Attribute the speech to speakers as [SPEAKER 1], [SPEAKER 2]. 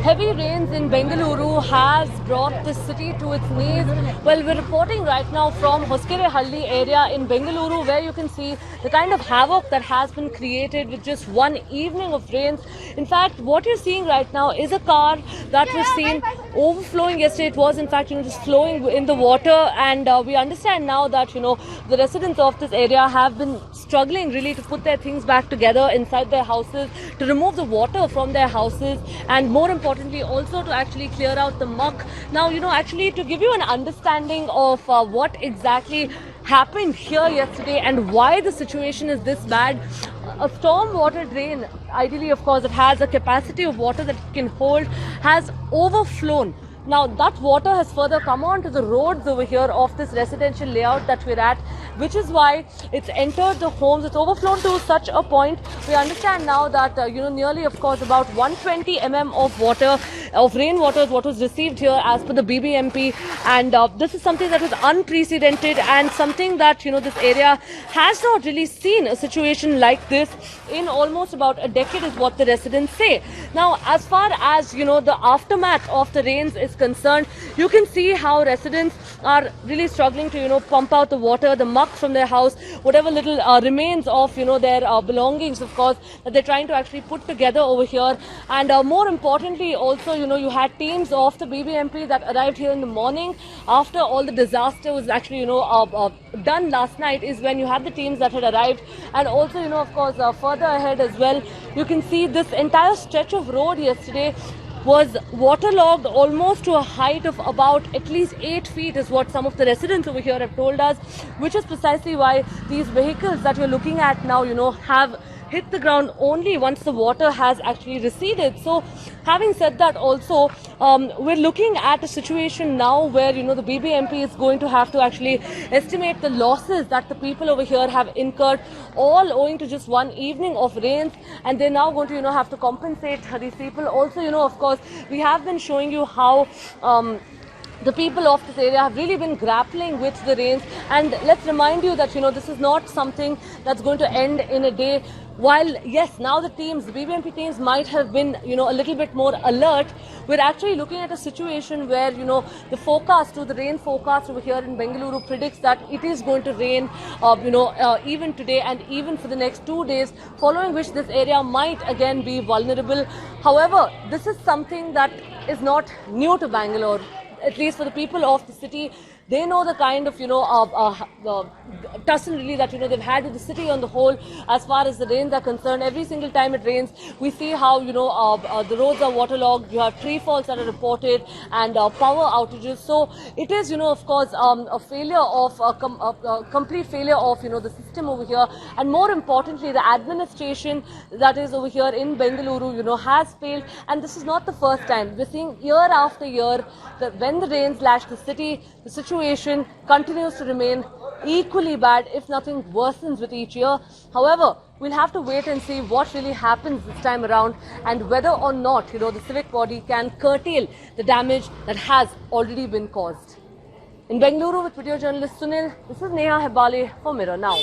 [SPEAKER 1] Heavy rains in Bengaluru has brought the city to its knees. Well, we're reporting right now from Hoskerehalli area in Bengaluru, where you can see the kind of havoc that has been created with just one evening of rains. In fact, what you're seeing right now is a car that was seen overflowing yesterday. It was in fact, just flowing in the water, and we understand now that, the residents of this area have been struggling really to put their things back together inside their houses, to remove the water from their houses, and more importantly also to actually clear out the muck. Now, actually to give you an understanding of what exactly happened here yesterday and why the situation is this bad, a storm water drain, ideally of course it has a capacity of water that it can hold, has overflown. Now that water has further come onto the roads over here of this residential layout that we're at, which is why it's entered the homes. It's overflown to such a point. We understand now that nearly of course about 120 of water, of rainwater is what was received here as per the BBMP, and this is something that was unprecedented and something that this area has not really seen a situation like this in almost about a decade, is what the residents say. Now, as far as the aftermath of the rains is concerned, you can see how residents are really struggling to pump out the water, the muck from their house, whatever little remains of their belongings, of course, that they're trying to actually put together over here. And more importantly also, you had teams of the BBMP that arrived here in the morning after all the disaster was actually done last night, is when you had the teams that had arrived. And also of course further ahead as well, you can see this entire stretch of road yesterday was waterlogged almost to a height of about at least 8 feet, is what some of the residents over here have told us, which is precisely why these vehicles that we're looking at now, have hit the ground only once the water has actually receded. So having said that also, we're looking at a situation now where the BBMP is going to have to actually estimate the losses that the people over here have incurred, all owing to just one evening of rains, and they're now going to have to compensate these people. Also, of course, we have been showing you how the people of this area have really been grappling with the rains. And let's remind you that this is not something that's going to end in a day. While yes, now the BBMP teams might have been a little bit more alert, we're actually looking at a situation where the rain forecast over here in Bengaluru predicts that it is going to rain even today and even for the next 2 days, following which this area might again be vulnerable. However, this is something that is not new to Bangalore. At least for the people of the city, they know the kind of tussle really that they've had with the city on the whole as far as the rains are concerned. Every single time it rains, we see how the roads are waterlogged. You have tree falls that are reported and power outages. So it is of course a failure of a complete failure of the system over here. And more importantly, the administration that is over here in Bengaluru has failed. And this is not the first time. We're seeing year after year that when the rains lash the city, the situation continues to remain equally bad, if nothing worsens with each year. However, we'll have to wait and see what really happens this time around, and whether or not the civic body can curtail the damage that has already been caused. In Bengaluru with video journalist Sunil, this is Neha Hebale for Mirror Now.